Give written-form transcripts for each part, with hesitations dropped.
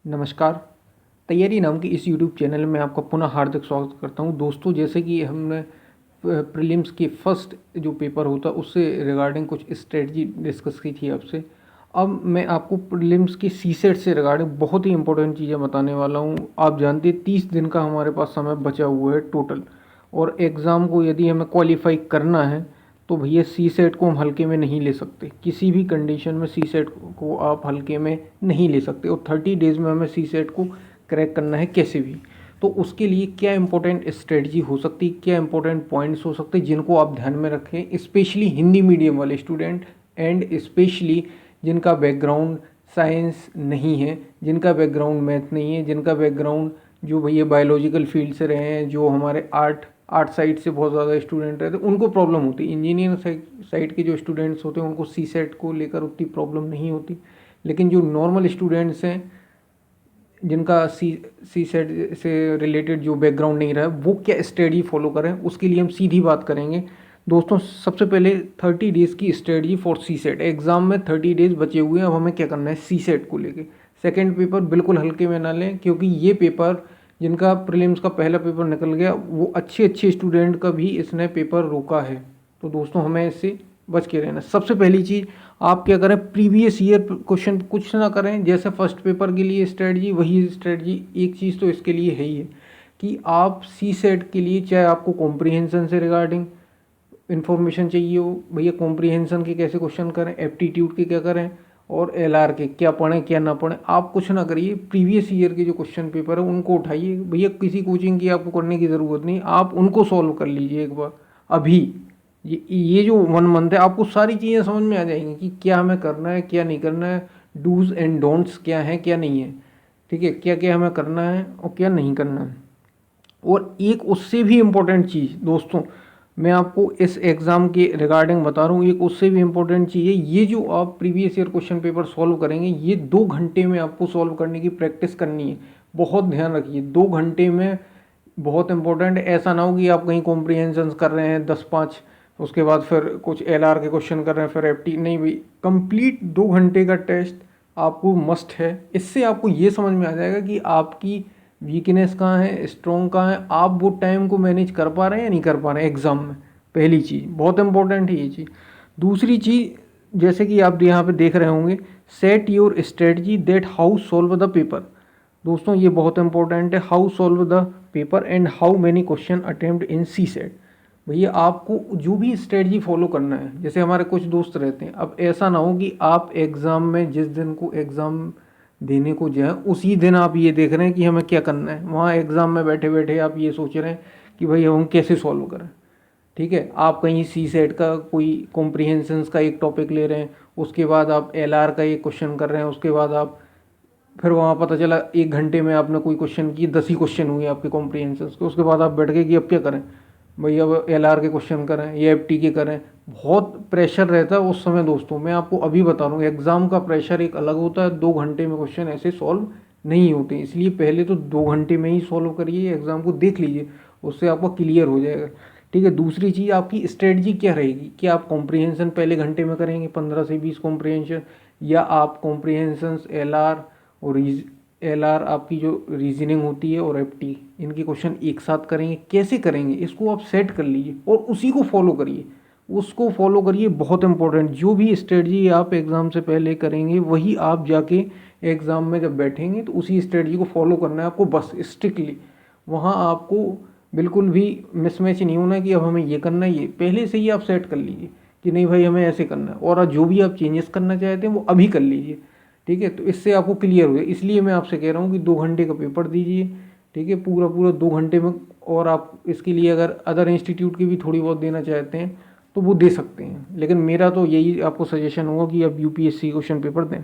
नमस्कार। तैयारी नाम की इस यूट्यूब चैनल में आपका पुनः हार्दिक स्वागत करता हूं। दोस्तों, जैसे कि हमने प्रीलिम्स के फर्स्ट जो पेपर होता है उससे रिगार्डिंग कुछ स्ट्रेटजी डिस्कस की थी आपसे। अब मैं आपको प्रीलिम्स के सीसेट से रिगार्डिंग बहुत ही इंपॉर्टेंट चीज़ें बताने वाला हूं। आप जानते हैं 30 दिन का हमारे पास समय बचा हुआ है टोटल, और एग्ज़ाम को यदि हमें क्वालिफाई करना है तो भैया सी सेट को हम हल्के में नहीं ले सकते। किसी भी कंडीशन में सी सेट को आप हल्के में नहीं ले सकते, और 30 डेज़ में हमें सी सेट को क्रैक करना है कैसे भी। तो उसके लिए क्या इंपॉर्टेंट स्ट्रेटजी हो सकती है, क्या इंपॉर्टेंट पॉइंट्स हो सकते हैं जिनको आप ध्यान में रखें, स्पेशली हिंदी मीडियम वाले स्टूडेंट एंड स्पेशली जिनका बैकग्राउंड साइंस नहीं है, जिनका बैकग्राउंड मैथ नहीं है, जिनका बैकग्राउंड जो भैया बायोलॉजिकल फील्ड से रहे हैं, जो हमारे आर्ट साइड से बहुत ज़्यादा स्टूडेंट रहते हैं, उनको प्रॉब्लम होती है। इंजीनियरिंग साइड के जो स्टूडेंट्स होते हैं उनको सी सेट को लेकर उतनी प्रॉब्लम नहीं होती, लेकिन जो नॉर्मल स्टूडेंट्स हैं जिनका सी सेट से रिलेटेड जो बैकग्राउंड नहीं रहा है, वो क्या स्ट्रेटजी फॉलो करें, उसके लिए हम सीधी बात करेंगे। दोस्तों, सबसे पहले 30 डेज़ की strategy for C SAT. Exam में 30 डेज़ बचे हुए हैं, अब हमें क्या करना है सी सेट को लेके। सेकेंड पेपर बिल्कुल हल्के में ना लें, क्योंकि ये पेपर जिनका प्रीलिम्स का पहला पेपर निकल गया वो अच्छे अच्छे स्टूडेंट का भी इसने पेपर रोका है। तो दोस्तों, हमें इससे बच के रहना। सबसे पहली चीज़, आप क्या करें, प्रीवियस ईयर क्वेश्चन कुछ ना करें। जैसे फर्स्ट पेपर के लिए स्ट्रेटजी, वही स्ट्रेटजी। एक चीज़ तो इसके लिए है ही है कि आप सी सेट के लिए, चाहे आपको कॉम्प्रीहेंशन से रिगार्डिंग इन्फॉर्मेशन चाहिए हो, भैया कॉम्प्रीहेंशन के कैसे क्वेश्चन करें, एप्टीट्यूड के क्या करें, और एलआर के क्या पढ़ें क्या ना पढ़ें, आप कुछ ना करिए। प्रीवियस ईयर के जो क्वेश्चन पेपर है उनको उठाइए। भैया किसी कोचिंग की आपको करने की ज़रूरत नहीं, आप उनको सॉल्व कर लीजिए एक बार। अभी ये जो 1 मंथ है, आपको सारी चीज़ें समझ में आ जाएंगी कि क्या हमें करना है क्या नहीं करना है, डूज एंड डोंट्स क्या है क्या नहीं है, ठीक है, क्या क्या हमें करना है और क्या नहीं करना है। और एक उससे भी इम्पोर्टेंट चीज़ दोस्तों, मैं आपको इस एग्ज़ाम के रिगार्डिंग बता रहा हूँ, एक उससे भी इम्पोर्टेंट चीज़ है, ये जो आप previous year question paper solve करेंगे, ये 2 घंटे में आपको सॉल्व करने की प्रैक्टिस करनी है। बहुत ध्यान रखिए, 2 घंटे में, बहुत इंपॉर्टेंट। ऐसा ना हो कि आप कहीं कॉम्प्रीहेंशन कर रहे हैं 10-5, उसके बाद फिर कुछ एलआर के क्वेश्चन कर रहे हैं, फिर एफटी नहीं। भाई, कंप्लीट 2 घंटे का टेस्ट आपको मस्ट है। इससे आपको ये समझ में आ जाएगा कि आपकी वीकनेस कहाँ है, स्ट्रॉन्ग कहाँ है, आप वो टाइम को मैनेज कर पा रहे हैं या नहीं कर पा रहे हैं एग्ज़ाम में। पहली चीज़ बहुत इंपॉर्टेंट है ये चीज़। दूसरी चीज़, जैसे कि आप यहाँ पे देख रहे होंगे, set your strategy that how solve the paper. दोस्तों, ये बहुत इंपॉर्टेंट है, how solve the paper and how many question attempt in C SAT. भैया आपको जो भी स्ट्रेटजी फॉलो करना है, जैसे हमारे कुछ दोस्त रहते हैं, अब ऐसा ना हो कि आप एग्ज़ाम में जिस दिन को एग्ज़ाम देने को जाए उसी दिन आप ये देख रहे हैं कि हमें क्या करना है। वहाँ एग्ज़ाम में बैठे बैठे आप ये सोच रहे हैं कि भाई हम कैसे सॉल्व करें, ठीक है। आप कहीं सी सेट का कोई कॉम्प्रीहेंशंस का एक टॉपिक ले रहे हैं, उसके बाद आप एलआर का एक क्वेश्चन कर रहे हैं, उसके बाद आप फिर वहाँ पता चला 1 घंटे में आपने कोई क्वेश्चन किए, 10 ही क्वेश्चन हुए आपके कॉम्प्रीहेंशंस के। उसके बाद आप बैठ गए कि अब क्या करें भैया, अब एलआर के क्वेश्चन करें या एफटी के करें। बहुत प्रेशर रहता है उस समय दोस्तों। मैं आपको अभी बता रहा हूँ, एग्ज़ाम का प्रेशर एक अलग होता है। 2 घंटे में क्वेश्चन ऐसे सॉल्व नहीं होते, इसलिए पहले तो 2 घंटे में ही सॉल्व करिए, एग्ज़ाम को देख लीजिए, उससे आपका क्लियर हो जाएगा, ठीक है। दूसरी चीज़, आपकी स्ट्रेटजी क्या रहेगी, कि आप कॉम्प्रीहेंशन पहले घंटे में करेंगे 15 से 20 कॉम्प्रीहेंशन, या आप कॉम्प्रीहेंशंस, एलआर और एलआर आपकी जो रीजनिंग होती है और एफटी, इनके क्वेश्चन एक साथ करेंगे। कैसे करेंगे इसको आप सेट कर लीजिए और उसी को फॉलो करिए, उसको फॉलो करिए। बहुत इंपॉर्टेंट, जो भी स्ट्रेटजी आप एग्ज़ाम से पहले करेंगे वही आप जाके एग्ज़ाम में जब बैठेंगे तो उसी स्ट्रेटजी को फॉलो करना है आपको, बस स्ट्रिक्टली। वहाँ आपको बिल्कुल भी मिसमैच नहीं होना कि अब हमें ये करना है, ये पहले से ही आप सेट कर लीजिए कि नहीं भाई हमें ऐसे करना है, और जो भी आप चेंजेस करना चाहते हैं वो अभी कर लीजिए, ठीक है। तो इससे आपको क्लियर हो जाए। इसलिए मैं आपसे कह रहा हूँ कि 2 घंटे का पेपर दीजिए, ठीक है, पूरा पूरा 2 घंटे में। और आप इसके लिए अगर अदर इंस्टीट्यूट की भी थोड़ी बहुत देना चाहते हैं तो वो दे सकते हैं, लेकिन मेरा तो यही आपको सजेशन होगा कि आप यूपीएससी क्वेश्चन पेपर दें,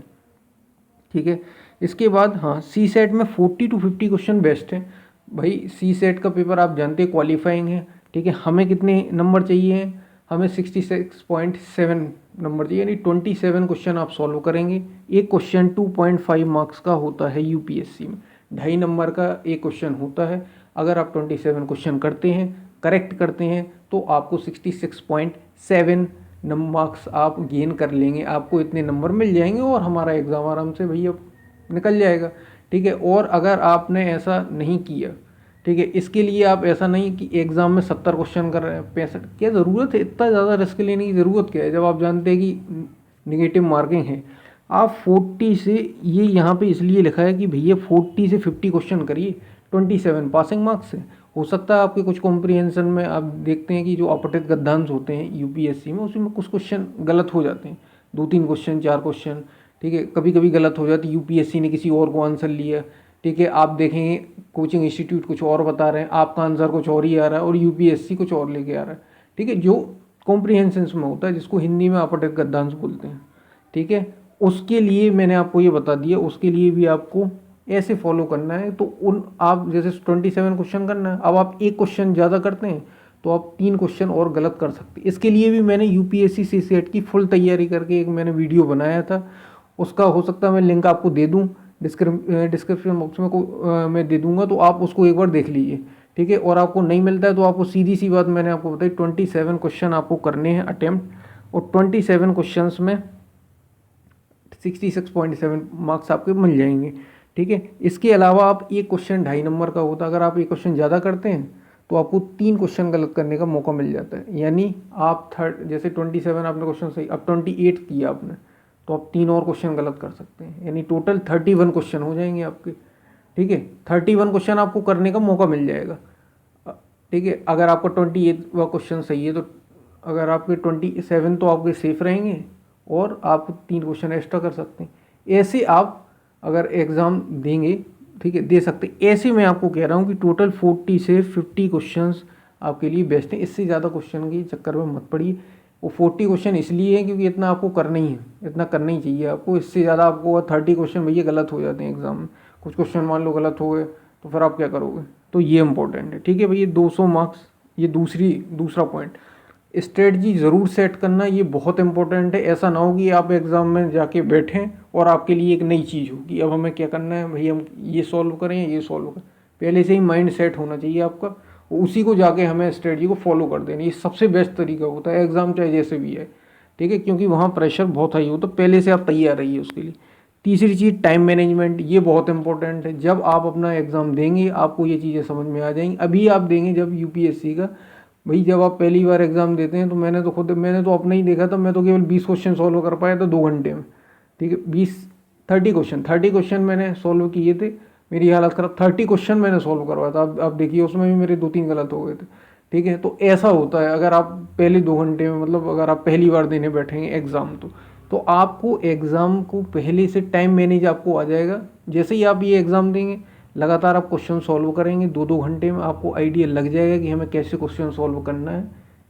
ठीक है। इसके बाद हाँ, सी सेट में 40 to 50 क्वेश्चन बेस्ट है। भाई सी सेट का पेपर आप जानते हैं क्वालिफाइंग है, ठीक है। हमें कितने नंबर चाहिए, हमें 66.7 नंबर चाहिए, यानी 27 क्वेश्चन आप सॉल्व करेंगे। एक क्वेश्चन 2.5 मार्क्स का होता है यूपीएससी में, 2.5 नंबर का एक क्वेश्चन होता है। अगर आप 27 क्वेश्चन करते हैं, करेक्ट करते हैं, तो आपको 66.7 मार्क्स आप गेन कर लेंगे, आपको इतने नंबर मिल जाएंगे और हमारा एग्ज़ाम आराम से भैया निकल जाएगा। ठीक है, और अगर आपने ऐसा नहीं किया, ठीक है, इसके लिए आप ऐसा नहीं कि एग्ज़ाम में 70 क्वेश्चन कर रहे हैं, 65, क्या ज़रूरत है इतना ज़्यादा रिस्क लेने की? ज़रूरत क्या है जब आप जानते हैं कि निगेटिव मार्किंग है। आप 40 से, ये यहाँ पे इसलिए लिखा है कि भैया 40 से 50 क्वेश्चन करिए, 27 पासिंग मार्क्स है। हो सकता है आपके कुछ कॉम्प्रिहेंशन में आप देखते हैं कि जो अपठित गद्यांश होते हैं यूपीएससी में, उसमें कुछ क्वेश्चन गलत हो जाते हैं, 2-3 क्वेश्चन, 4 क्वेश्चन, ठीक है, कभी कभी गलत हो जाती है, यूपीएससी ने किसी और को आंसर लिया, ठीक है, आप देखेंगे कोचिंग इंस्टीट्यूट कुछ और बता रहे हैं, आपका आंसर कुछ और ही आ रहा है और यूपीएससी कुछ और लेके आ रहा है। ठीक है, जो कॉम्प्रिहेंशन में होता है, जिसको हिंदी में अपठित गद्यांश बोलते हैं, ठीक है, उसके लिए मैंने आपको ये बता दिया, उसके लिए भी आपको ऐसे फॉलो करना है। तो उन आप जैसे 27 क्वेश्चन करना है, अब आप एक क्वेश्चन ज़्यादा करते हैं तो आप 3 क्वेश्चन और गलत कर सकते हैं। इसके लिए भी मैंने यूपीएससी सीसेट की फुल तैयारी करके एक मैंने वीडियो बनाया था, उसका हो सकता है मैं लिंक आपको दे दूँ, डिस्क्रिप्शन बॉक्स में मैं दे दूंगा, तो आप उसको एक बार देख लीजिए। ठीक है, और आपको नहीं मिलता है तो आपको सीधी सी बात मैंने आपको बताई, 27 क्वेश्चन आपको करने हैं अटेम्प्ट, और 27 क्वेश्चंस में 66.7 मार्क्स आपके मिल जाएंगे। ठीक है, इसके अलावा आप एक क्वेश्चन 2.5 नंबर का होता है, अगर आप एक क्वेश्चन ज़्यादा करते हैं तो आपको 3 क्वेश्चन गलत करने का मौका मिल जाता है। यानी आप जैसे 27 आपने क्वेश्चन सही, अब 28 किया आपने, तो आप 3 और क्वेश्चन गलत कर सकते हैं, यानी टोटल 31 क्वेश्चन हो जाएंगे आपके। ठीक है, 31 क्वेश्चन आपको करने का मौका मिल जाएगा। ठीक है, अगर आपका 28वां क्वेश्चन सही है तो अगर आपके 27 तो आपके सेफ रहेंगे और आप 3 क्वेश्चन एक्स्ट्रा कर सकते हैं। ऐसे आप अगर एग्ज़ाम देंगे, ठीक है, दे सकते हैं। ऐसे मैं आपको कह रहा हूँ कि टोटल 40 से 50 क्वेश्चंस आपके लिए बेस्ट हैं। इससे ज़्यादा क्वेश्चन के चक्कर में मत पड़िए। वो 40 क्वेश्चन इसलिए है क्योंकि इतना आपको करना ही है, इतना करना ही चाहिए आपको। इससे ज़्यादा आपको 30 क्वेश्चन भैया गलत हो जाते हैं एग्ज़ाम में, कुछ क्वेश्चन मान लो गलत हो गए तो फिर आप क्या करोगे? तो ये इंपॉर्टेंट है। ठीक है भैया, 200 मार्क्स, ये दूसरा पॉइंट, स्ट्रेटजी ज़रूर सेट करना, ये बहुत इंपॉर्टेंट है। ऐसा ना हो कि आप एग्ज़ाम में जाके बैठें और आपके लिए एक नई चीज़ हो कि अब हमें क्या करना है भैया, हम ये सॉल्व करें, ये सॉल्व करें। पहले से ही माइंड सेट होना चाहिए आपका, उसी को जाके हमें स्ट्रेटजी को फॉलो कर देना, ये सबसे बेस्ट तरीका होता है एग्ज़ाम चाहे जैसे भी है। ठीक है, क्योंकि वहाँ प्रेशर बहुत हाई होता है, पहले से आप तैयार रहिए उसके लिए। तीसरी चीज़ टाइम मैनेजमेंट, ये बहुत इंपॉर्टेंट है। जब आप अपना एग्ज़ाम देंगे आपको ये चीज़ें समझ में आ जाएंगी। अभी आप देंगे जब यूपीएससी का, भाई जब आप पहली बार एग्ज़ाम देते हैं तो मैंने तो अपना ही देखा था, मैं तो केवल 20 क्वेश्चन सॉल्व कर पाया था 2 घंटे में। ठीक है, 30 क्वेश्चन मैंने सॉल्व किए थे, मेरी हालत खराब, 30 क्वेश्चन मैंने सॉल्व करवाया था। अब देखिए उसमें भी मेरे 2-3 गलत हो गए थे। ठीक है, तो ऐसा होता है अगर आप पहले 2 घंटे में, मतलब अगर आप पहली बार देने बैठेंगे एग्ज़ाम, तो आपको एग्ज़ाम को पहले से टाइम मैनेज आपको आ जाएगा। जैसे ही आप ये एग्ज़ाम देंगे लगातार आप क्वेश्चन सॉल्व करेंगे 2-2 घंटे में, आपको आइडिया लग जाएगा कि हमें कैसे क्वेश्चन सॉल्व करना है,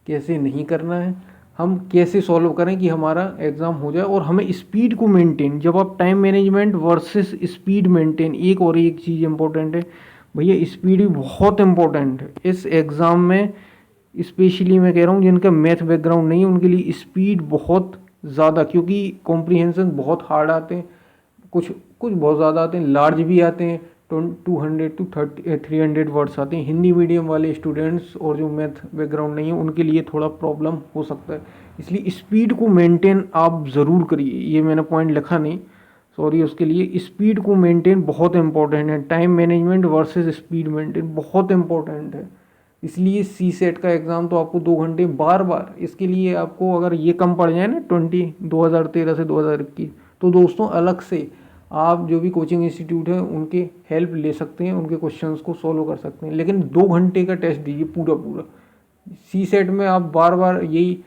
कैसे नहीं करना है, हम कैसे सॉल्व करें कि हमारा एग्ज़ाम हो जाए। और हमें स्पीड को मेंटेन, जब आप time management versus speed maintain, एक चीज़ इंपॉर्टेंट है भैया, स्पीड भी बहुत इंपॉर्टेंट है इस एग्ज़ाम में। स्पेशली मैं कह रहा हूँ जिनका मैथ बैकग्राउंड नहीं है उनके लिए स्पीड बहुत ज़्यादा, क्योंकि कॉम्प्रिहेंशन बहुत हार्ड आते हैं, कुछ कुछ बहुत ज़्यादा आते हैं, लार्ज भी आते हैं, 200 to 300 वर्ड्स आते हैं। हिंदी मीडियम वाले स्टूडेंट्स और जो मैथ बैकग्राउंड नहीं है उनके लिए थोड़ा प्रॉब्लम हो सकता है, इसलिए स्पीड को मेंटेन आप ज़रूर करिए। ये मैंने पॉइंट लिखा नहीं, सॉरी उसके लिए। स्पीड को मेंटेन बहुत इंपॉर्टेंट है, time management versus speed maintain बहुत इंपॉर्टेंट है। इसलिए सी सेट का एग्ज़ाम तो आपको 2 घंटे बार बार, इसके लिए आपको अगर ये कम पड़ जाए ना 2013 से 2021, तो दोस्तों अलग से आप जो भी कोचिंग इंस्टीट्यूट है उनके हेल्प ले सकते हैं, उनके क्वेश्चंस को सॉल्व कर सकते हैं। लेकिन 2 घंटे का टेस्ट दीजिए पूरा। सी सेट में आप बार बार यही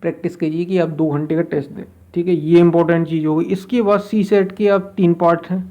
प्रैक्टिस कीजिए कि आप 2 घंटे का टेस्ट दें। ठीक है, ये इंपॉर्टेंट चीज़ होगी। इसके बाद सी सेट के आप 3 पार्ट हैं।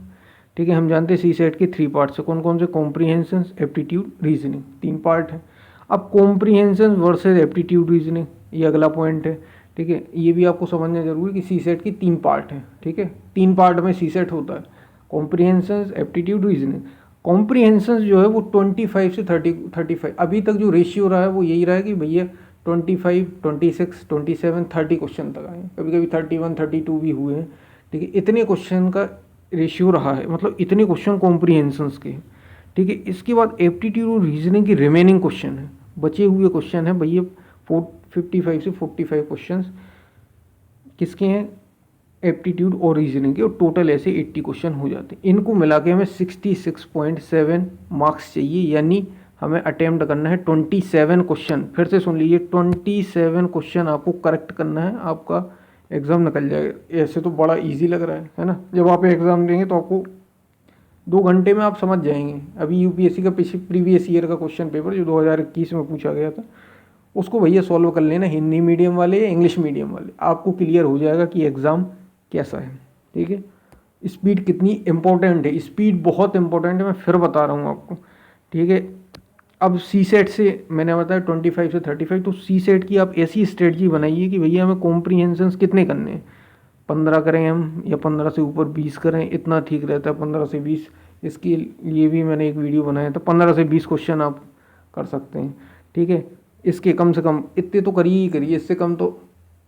ठीक है, हम जानते हैं सी सेट के 3 पार्ट्स है, कौन कौन से? कॉम्प्रीहेंशन, एप्टीट्यूड, रीजनिंग, 3 पार्ट है। अब कॉम्प्रीहेंशन वर्सेस एप्टीट्यूड रीजनिंग, ये अगला पॉइंट है। ठीक है, ये भी आपको समझना जरूरी कि सी सेट की 3 पार्ट हैं। ठीक है, 3 पार्ट में सी सेट होता है, कॉम्प्रीहेंशन, एप्टीट्यूड, रीजनिंग। कॉम्प्रीहेंशन जो है वो 25 से 35, अभी तक जो रेशियो रहा है वो यही रहा है कि भैया 25, 26, 27, 30 क्वेश्चन तक आए, कभी कभी 31, 32 भी हुए हैं। ठीक है, इतने क्वेश्चन का रेशियो रहा है, मतलब इतने क्वेश्चन कॉम्प्रीहेंशंस के। ठीक है, इसके बाद एप्टीट्यूड और रीजनिंग की रिमेनिंग क्वेश्चन है, बचे हुए क्वेश्चन है भैया 55 से 45 क्वेश्चन किसके हैं? एप्टीट्यूड और रीजनिंग के, और टोटल ऐसे 80 क्वेश्चन हो जाते हैं। इनको मिला के हमें 66.7 मार्क्स चाहिए, यानी हमें अटेम्प्ट करना है 27 क्वेश्चन। फिर से सुन लीजिए, 27 क्वेश्चन आपको करेक्ट करना है, आपका एग्ज़ाम निकल जाएगा। ऐसे तो बड़ा इजी लग रहा है ना। जब आप एग्ज़ाम देंगे तो आपको 2 घंटे में आप समझ जाएंगे। अभी यूपीएससी का प्रीवियस ईयर का क्वेश्चन पेपर जो 2021 में पूछा गया था, उसको भैया सॉल्व कर लेना, हिंदी मीडियम वाले या इंग्लिश मीडियम वाले, आपको क्लियर हो जाएगा कि एग्ज़ाम कैसा है। ठीक है, स्पीड कितनी इम्पोर्टेंट है, स्पीड बहुत इंपॉर्टेंट है, मैं फिर बता रहा हूँ आपको। ठीक है, अब सी सेट से मैंने बताया 25 से 35, तो सी सेट की आप ऐसी स्ट्रेटजी बनाइए कि भैया हमें कॉम्प्रीहेंशंस कितने करने हैं, 15 करें हम या 15 से ऊपर 20 करें, इतना ठीक रहता है। 15 से 20, इसके लिए भी मैंने एक वीडियो बनाया था। 15 से 20 क्वेश्चन आप कर सकते हैं। ठीक है, इसके कम से कम इतने तो करिए ही करिए, इससे कम तो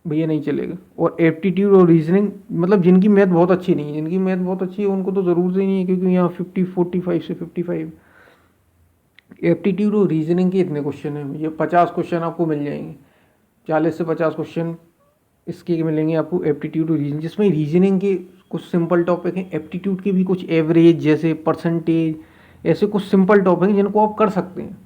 भैया नहीं चलेगा। और एप्टीट्यूड और रीजनिंग, मतलब जिनकी मैथ बहुत अच्छी नहीं है, जिनकी मैथ बहुत अच्छी है उनको तो ज़रूरत ही नहीं है, क्योंकि यहाँ 45 से 55 एप्टीट्यूड और रीजनिंग के इतने क्वेश्चन हैं। ये 50 क्वेश्चन आपको मिल जाएंगे, 40 से 50 क्वेश्चन इसके मिलेंगे आपको एप्टीट्यूड और रीजनिंग, जिसमें रीजनिंग के कुछ सिंपल टॉपिक हैं, एप्टीट्यूड के भी कुछ एवरेज जैसे परसेंटेज, ऐसे कुछ सिंपल टॉपिक हैं जिनको आप कर सकते हैं।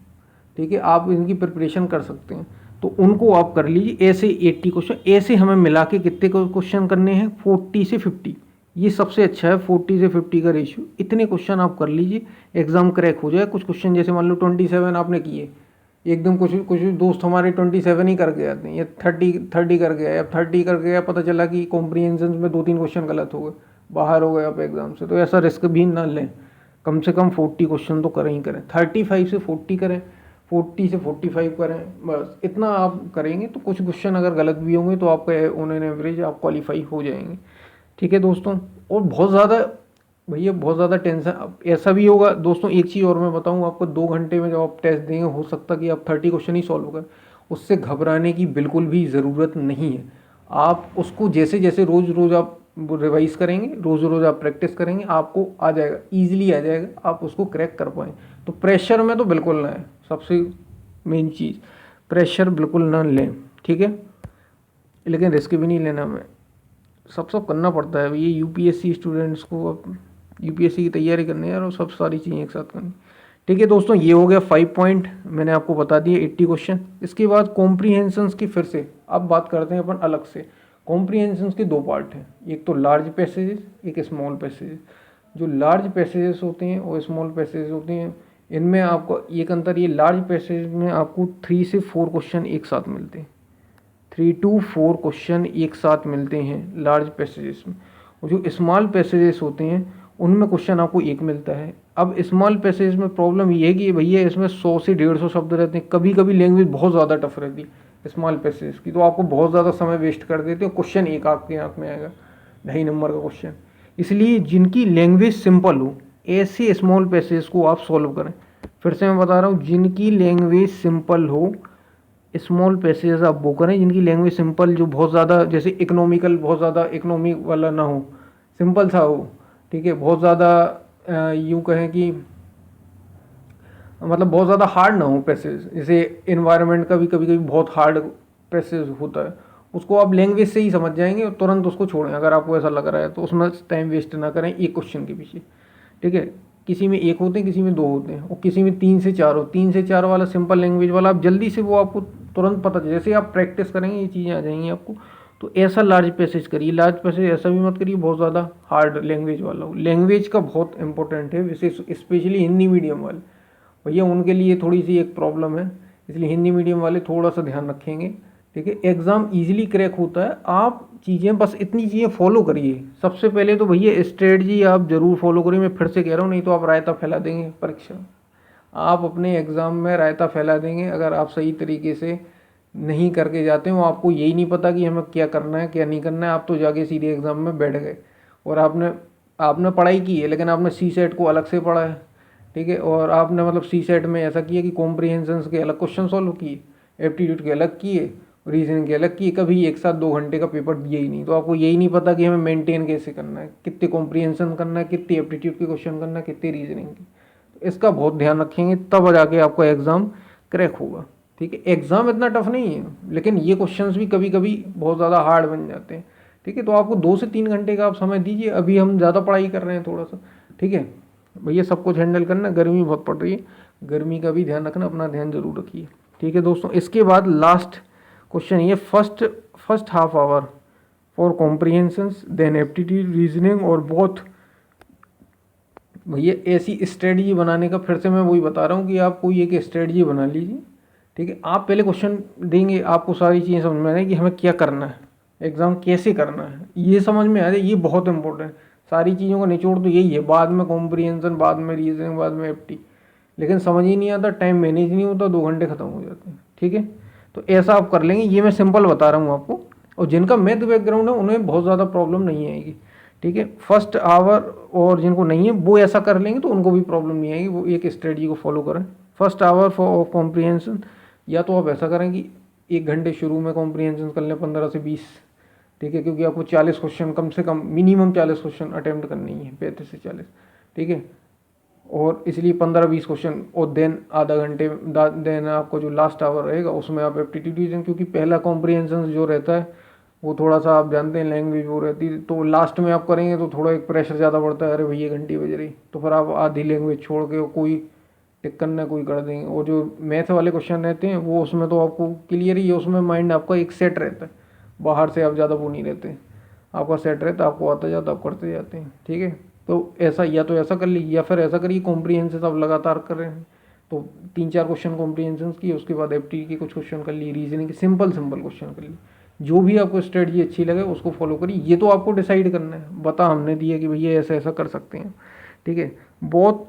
ठीक है, आप इनकी प्रिपरेशन कर सकते हैं, तो उनको आप कर लीजिए। ऐसे 80 क्वेश्चन, ऐसे हमें मिला के कितने क्वेश्चन करने हैं, 40 से 50, ये सबसे अच्छा है 40 से 50 का रेशियो। इतने क्वेश्चन आप कर लीजिए, एग्जाम क्रैक हो जाए। कुछ क्वेश्चन जैसे मान लो 27 आपने किए, एकदम कुछ दोस्त हमारे 27 ही करके आते हैं, या 30 कर गया, या 30 कर गया, पता चला कि कॉम्प्रीहेंशन में 2-3 क्वेश्चन गलत हो गए, बाहर हो गए आप एग्जाम से, तो ऐसा रिस्क भी ना लें। कम से कम 40 क्वेश्चन तो करें ही करें, 35 से 40 करें, 40 से 45 करें, बस इतना आप करेंगे तो कुछ क्वेश्चन अगर गलत भी होंगे तो आपका ऑन एन एवरेज आप क्वालिफाई हो जाएंगे। ठीक है दोस्तों, और बहुत ज़्यादा भैया बहुत ज़्यादा टेंशन ऐसा भी होगा दोस्तों। एक चीज़ और मैं बताऊँ आपको, 2 घंटे में जब आप टेस्ट देंगे हो सकता कि आप 30 क्वेश्चन ही सॉल्व करें, उससे घबराने की बिल्कुल भी ज़रूरत नहीं है। आप उसको जैसे जैसे रोज़ रोज़ आप रिवाइज करेंगे, रोज़ रोज़ आप प्रैक्टिस करेंगे, आपको आ जाएगा, ईजिली आ जाएगा, आप उसको क्रैक कर पाएँ। तो प्रेशर में तो बिल्कुल ना है, सबसे मेन चीज़ प्रेशर बिल्कुल ना लें। ठीक है, लेकिन रिस्क भी नहीं लेना, हमें सब करना पड़ता है। ये यूपीएससी स्टूडेंट्स को अब यूपीएससी की तैयारी करनी है और सब सारी चीज़ें एक साथ करनी। ठीक है दोस्तों, ये हो गया 5 पॉइंट मैंने आपको बता दिए, 80 क्वेश्चन। इसके बाद कॉम्प्रीहेंशंस की फिर से अब बात करते हैं अपन अलग से। कॉम्प्रीहेंशंस के 2 पार्ट हैं, एक तो लार्ज पैसेजेस, एक स्मॉल पैसेजेस। जो लार्ज पैसेजेस होते हैं और स्मॉल पैसेजेस होते हैं, इनमें आपको एक अंतर, ये लार्ज पैसेज में आपको 3 से 4 क्वेश्चन एक साथ मिलते हैं, 3 to 4 क्वेश्चन एक साथ मिलते हैं लार्ज पैसेजेस में। और जो स्मॉल पैसेजेस होते हैं उनमें क्वेश्चन आपको एक मिलता है। अब स्मॉल पैसेज में प्रॉब्लम ये है कि भैया इसमें 100 से 150 शब्द रहते हैं, कभी कभी लैंग्वेज बहुत ज़्यादा टफ रहती है स्मॉल पैसेज की, तो आपको बहुत ज़्यादा समय वेस्ट कर देते हो, क्वेश्चन एक आपके आँख में आएगा 2.5 नंबर का क्वेश्चन। इसलिए जिनकी लैंग्वेज सिंपल हो, ऐसे स्मॉल पैसेज को आप सॉल्व करें। फिर से मैं बता रहा हूँ, जिनकी लैंग्वेज सिंपल हो, स्मॉल पैसेज आप वो करें। जिनकी लैंग्वेज सिंपल, जो बहुत ज़्यादा जैसे इकोनॉमिकल, बहुत ज़्यादा इकोनॉमी वाला ना हो, सिंपल सा हो। ठीक है, बहुत ज़्यादा यूँ कहें कि मतलब बहुत ज़्यादा हार्ड ना हो पैसेज, जैसे इन्वायरमेंट का भी कभी कभी बहुत हार्ड पैसेज होता है, उसको आप लैंग्वेज से ही समझ जाएंगे और तुरंत उसको छोड़ें अगर आपको ऐसा लग रहा है, तो उसमें टाइम वेस्ट ना करें एक क्वेश्चन के पीछे। ठीक है, किसी में 1 होते हैं, किसी में 2 होते हैं, और किसी में 3 से 4 हो। 3 से 4 वाला सिंपल लैंग्वेज वाला आप जल्दी से, वो आपको तुरंत पता, जैसे आप प्रैक्टिस करेंगे ये चीज़ें आ जाएंगी आपको। तो ऐसा लार्ज पैसेज करिए, लार्ज पैसेज ऐसा भी मत करिए बहुत ज़्यादा हार्ड लैंग्वेज वाला हो। लैंग्वेज का बहुत इंपॉर्टेंट है, विशेष स्पेशली हिंदी मीडियम वाले भैया, उनके लिए थोड़ी सी एक प्रॉब्लम है, इसलिए हिंदी मीडियम वाले थोड़ा सा ध्यान रखेंगे। ठीक है, एग्ज़ाम इजीली क्रैक होता है, आप चीज़ें बस इतनी चीज़ें फॉलो करिए। सबसे पहले तो भैया स्ट्रेटजी आप ज़रूर फॉलो करिए, मैं फिर से कह रहा हूँ, नहीं तो आप रायता फैला देंगे परीक्षा, आप अपने एग्ज़ाम में रायता फैला देंगे अगर आप सही तरीके से नहीं करके जाते हो। आपको यही नहीं पता कि हमें क्या करना है क्या नहीं करना है, आप तो जाके सीधे एग्ज़ाम में बैठ गए और आपने पढ़ाई की है, लेकिन आपने सी सेट को अलग से पढ़ा है। ठीक है, और आपने मतलब सी सेट में ऐसा किया कि कॉम्प्रीहेंशंस के अलग क्वेश्चन सॉल्व किए, एप्टीट्यूड के अलग किए, रीजनिंग के अलग किए, कभी एक साथ 2 घंटे का पेपर दिए ही नहीं। तो आपको यही नहीं पता कि हमें मेंटेन कैसे करना है, कितने कॉम्प्रीहेंशन करना है, कितने एप्टीट्यूड के क्वेश्चन करना है, कितने रीजनिंग के। तो इसका बहुत ध्यान रखेंगे, तब जाके आपका एग्ज़ाम क्रैक होगा। ठीक है, एग्ज़ाम इतना टफ नहीं है, लेकिन ये क्वेश्चंस भी कभी कभी बहुत ज़्यादा हार्ड बन जाते हैं। ठीक है। तो आपको 2 से 3 घंटे का आप समय दीजिए, अभी हम ज़्यादा पढ़ाई कर रहे हैं थोड़ा सा, ठीक है भैया। सब कुछ हैंडल करना, गर्मी बहुत पड़ रही है, गर्मी का भी ध्यान रखना, अपना ध्यान जरूर रखिए, ठीक है दोस्तों। इसके बाद लास्ट क्वेश्चन ये first half hour for comprehensions then aptitude reasoning और बोथ। भैया ऐसी स्ट्रेटजी बनाने का फिर से मैं वही बता रहा हूँ कि आप कोई एक स्ट्रेटजी बना लीजिए, ठीक है। आप पहले क्वेश्चन देंगे, आपको सारी चीज़ें समझ में आ जाए कि हमें क्या करना है, एग्ज़ाम कैसे करना है, ये समझ में आ जाए, ये बहुत इंपॉर्टेंट है। सारी चीज़ों का निचोड़ तो यही है, बाद में कॉम्प्रिहेंशन, बाद में रीजनिंग, बाद में एप्टी, लेकिन समझ ही नहीं आता, टाइम मैनेज नहीं होता, 2 घंटे खत्म हो जाते हैं, ठीक है। तो ऐसा आप कर लेंगे, ये मैं सिंपल बता रहा हूँ आपको, और जिनका मैथ बैकग्राउंड है उन्हें बहुत ज़्यादा प्रॉब्लम नहीं आएगी, ठीक है। फर्स्ट आवर और जिनको नहीं है वो ऐसा कर लेंगे तो उनको भी प्रॉब्लम नहीं आएगी, वो एक स्ट्रेटजी को फॉलो करें। फर्स्ट आवर फॉर कॉम्प्रिहेंशन, या तो आप ऐसा करें कि 1 घंटे शुरू में कॉम्प्रिहेंशन कर लें 15 से 20, ठीक है, क्योंकि आपको 40 क्वेश्चन कम से कम, मिनिमम 40 क्वेश्चन अटैम्प्ट करनी है, 35 से 40, ठीक है। और इसलिए 15-20 क्वेश्चन, और देन आधा घंटे, देन आपको जो लास्ट आवर रहेगा उसमें आप एप्टीट्यूड रीजनिंग, क्योंकि पहला कॉम्प्रिहेंशन जो रहता है वो थोड़ा सा आप जानते हैं लैंग्वेज वो रहती है, तो लास्ट में आप करेंगे तो थोड़ा एक प्रेशर ज़्यादा बढ़ता है, अरे भैया घंटी बज रही, तो फिर आप आधी लैंग्वेज छोड़ के कोई टिक करना कोई कर देंगे। और जो मैथ वाले क्वेश्चन रहते हैं वो उसमें तो आपको क्लियर ही है, उसमें माइंड आपका एक सेट रहता है, बाहर से आप ज़्यादा वो नहीं रहते, आपका सेट रहता है, आपको आता जाता, आप करते जाते हैं, ठीक है। तो ऐसा, या तो ऐसा कर लीजिए, या फिर ऐसा करिए कॉम्प्रीहेंशन आप लगातार कर रहे हैं तो 3-4 क्वेश्चन कॉम्प्रीहेंशन की, उसके बाद एप्टी के कुछ क्वेश्चन कर लिए, रीजनिंग के सिंपल क्वेश्चन कर लिए। जो भी आपको स्ट्रेटजी अच्छी लगे उसको फॉलो करिए, ये तो आपको डिसाइड करना है, बता हमने दिया कि भैया ऐसा ऐसा कर सकते हैं, ठीक है। बहुत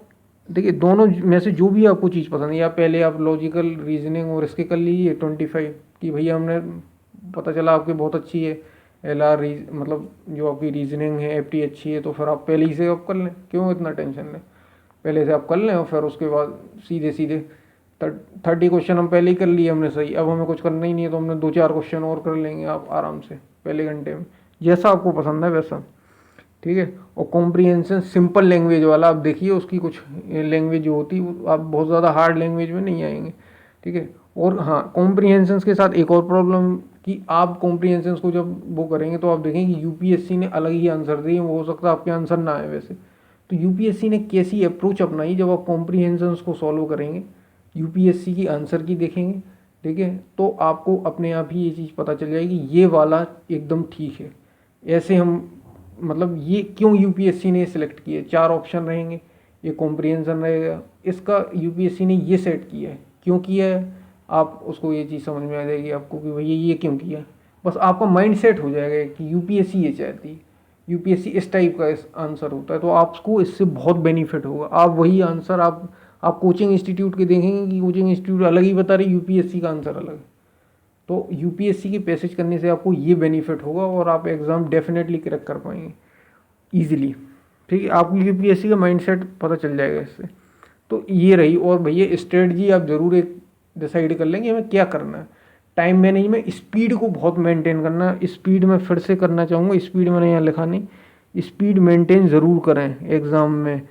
देखिए, दोनों में से जो भी आपको चीज़ पसंद है, या पहले आप लॉजिकल रीजनिंग और इसके कर लीजिए 25 कि भैया हमने, पता चला आपकी बहुत अच्छी है LR मतलब जो आपकी रीजनिंग है एप्टी अच्छी है, तो फिर आप पहले ही से आप कर लें, क्यों इतना टेंशन लें, पहले से आप कर लें और फिर उसके बाद सीधे सीधे 30 क्वेश्चन हम पहले ही कर लिए हमने सही, अब हमें कुछ करना ही नहीं है तो हमने 2-4 क्वेश्चन और कर लेंगे आप आराम से पहले घंटे में, जैसा आपको पसंद है वैसा, ठीक है। और कॉम्प्रीहेंशन सिंपल लैंग्वेज वाला आप देखिए, उसकी कुछ लैंग्वेज जो होती है आप बहुत ज़्यादा हार्ड लैंग्वेज में नहीं आएंगे, ठीक है। और हाँ, कॉम्प्रीहेंशन के साथ एक और प्रॉब्लम कि आप कॉम्प्रीहेंशन को जब वो करेंगे तो आप देखेंगे यूपीएससी ने अलग ही आंसर दिए, वो हो सकता है आपके आंसर ना आए वैसे, तो यूपीएससी ने कैसी अप्रोच अपनाई, जब आप कॉम्प्रीहेंशन को सॉल्व करेंगे यूपीएससी की आंसर की देखेंगे, ठीक है, तो आपको अपने आप ही ये चीज़ पता चल जाएगी ये वाला एकदम ठीक है। ऐसे हम मतलब ये क्यों यूपीएससी ने सिलेक्ट किया, 4 ऑप्शन रहेंगे, ये कॉम्प्रिहेंशन रहेगा, इसका यूपीएससी ने ये सेट किया है, क्यों किया है, आप उसको ये चीज़ समझ में आ जाएगी आपको कि भैया ये क्यों किया है। बस आपका माइंड सेट हो जाएगा कि यूपीएससी ये चाहती है, यूपीएससी इस टाइप का इस आंसर होता है, तो आपको इससे बहुत बेनिफिट होगा। आप वही आंसर आप कोचिंग इंस्टीट्यूट के देखेंगे कि कोचिंग इंस्टीट्यूट अलग ही बता रही, यूपीएससी का आंसर अलग है, तो यूपीएससी के पैसेज करने से आपको ये बेनिफिट होगा और आप एग्ज़ाम डेफिनेटली क्रैक कर पाएंगे ईजिली, ठीक है। आपको यूपीएससी का माइंडसेट पता चल जाएगा इससे। तो ये रही, और भैया स्ट्रेटजी आप ज़रूर एक डिसाइड कर लेंगे हमें क्या करना है। टाइम मैनेजमेंट, स्पीड को बहुत मेंटेन करना है, स्पीड में फिर से करना चाहूँगा, स्पीड मैंने यहाँ लिखा नहीं, स्पीड मेंटेन ज़रूर करें एग्ज़ाम में,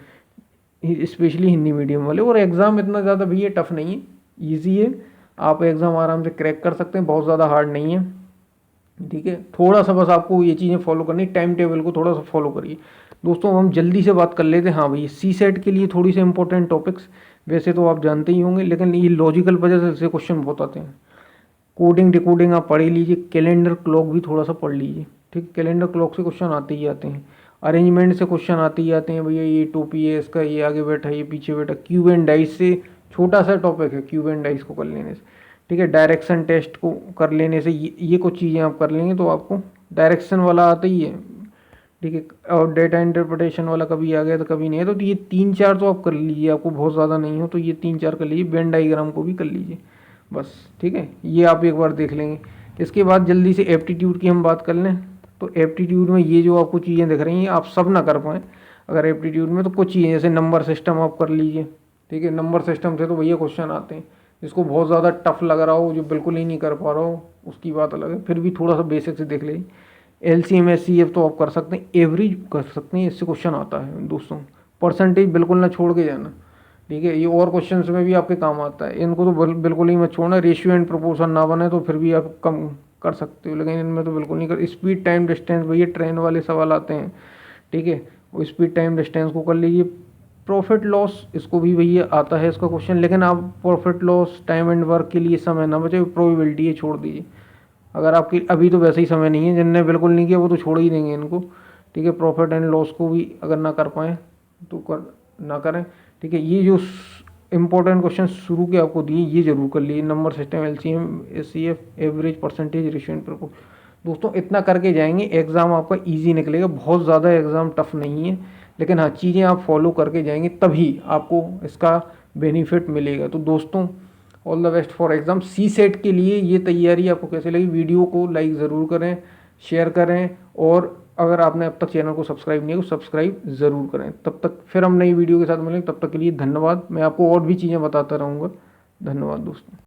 स्पेशली हिंदी मीडियम वाले। और एग्ज़ाम इतना ज़्यादा भैया टफ नहीं है, ईजी है, आप एग्ज़ाम आराम से क्रैक कर सकते हैं, बहुत ज़्यादा हार्ड नहीं है, ठीक है। थोड़ा सा बस आपको ये चीज़ें फॉलो करनी, टाइम टेबल को थोड़ा सा फॉलो करिए। दोस्तों हम जल्दी से बात कर लेते हैं, हाँ भैया सी सेट के लिए थोड़ी सी इंपॉर्टेंट टॉपिक्स, वैसे तो आप जानते ही होंगे, लेकिन ये लॉजिकल वजह से क्वेश्चन बहुत आते हैं। कोडिंग डिकोडिंग आप पढ़ लीजिए, कैलेंडर क्लॉक भी थोड़ा सा पढ़ लीजिए, ठीक, कैलेंडर क्लॉक से क्वेश्चन आते ही आते हैं, अरेंजमेंट से क्वेश्चन आते ही आते हैं, भैया ये टोपी है इसका, ये आगे बैठा ये पीछे बैठा, क्यूब एंड डाइस से छोटा सा टॉपिक है, क्यूब एंड डाइस को कर लेने से, ठीक है। डायरेक्शन टेस्ट को कर लेने से ये कुछ चीज़ें आप कर लेंगे तो आपको डायरेक्शन वाला आता ही है, ठीक है। और डेटा इंटरप्रिटेशन वाला कभी आ गया तो कभी नहीं है, तो ये 3-4 तो आप कर लीजिए, आपको बहुत ज़्यादा नहीं हो तो ये 3-4 कर लीजिए, वेन डाइग्राम को भी कर लीजिए बस, ठीक है। ये आप एक बार देख लेंगे। इसके बाद जल्दी से एप्टीट्यूड की हम बात कर लें, तो एप्टीट्यूड में ये जो आपको चीज़ें दिख रही हैं आप सब ना कर पाएँ अगर एप्टीट्यूड में, तो कुछ चीज़ें जैसे नंबर सिस्टम आप कर लीजिए, ठीक है। नंबर सिस्टम से तो भैया क्वेश्चन आते हैं, जिसको बहुत ज़्यादा टफ लग रहा हो, जो बिल्कुल ही नहीं कर पा रहा हो, उसकी बात अलग है, फिर भी थोड़ा सा बेसिक से देख लीजिए। LCM SCF तो आप कर सकते हैं, एवरेज कर सकते हैं, इससे क्वेश्चन आता है दोस्तों, परसेंटेज बिल्कुल ना छोड़ के जाना, ठीक है। ये और क्वेश्चन में भी आपके काम आता है, इनको तो बिल्कुल ही मत छोड़ना, रेशियो एंड प्रोपोर्शन ना बने तो फिर भी आप कम कर सकते हो, लेकिन इनमें तो बिल्कुल नहीं कर। स्पीड टाइम डिस्टेंस, भैया ट्रेन वाले सवाल आते हैं, ठीक है, वो स्पीड टाइम डिस्टेंस को कर लीजिए। प्रॉफिट लॉस, इसको भी भैया आता है इसका क्वेश्चन, लेकिन आप profit loss, time and work के लिए समय ना बचे, प्रोबेबिलिटी है छोड़ दीजिए। अगर आपकी अभी तो वैसे ही समय नहीं है, जिनने बिल्कुल नहीं किया वो तो छोड़ ही देंगे इनको, ठीक है। प्रॉफिट एंड लॉस को भी अगर ना कर पाएँ तो ना करें, ठीक है। ये जो इंपॉर्टेंट क्वेश्चन शुरू के आपको दिए ये जरूर कर लीजिए, number system, LCM, HCF, average, percentage, ratio and proportion. दोस्तों इतना करके जाएंगे, एग्ज़ाम आपका इजी निकलेगा, बहुत ज़्यादा एग्ज़ाम टफ नहीं है, लेकिन हाँ चीज़ें आप फॉलो करके जाएंगे तभी आपको इसका बेनिफिट मिलेगा। तो दोस्तों all the best for exam. C SAT के लिए ये तैयारी आपको कैसे लगी, वीडियो को लाइक ज़रूर करें, शेयर करें, और अगर आपने अब तक चैनल को सब्सक्राइब नहीं है तो सब्सक्राइब ज़रूर करें। तब तक फिर हम नई वीडियो के साथ मिलेंगे, तब तक के लिए धन्यवाद। मैं आपको और भी चीज़ें बताता रहूँगा। धन्यवाद दोस्तों।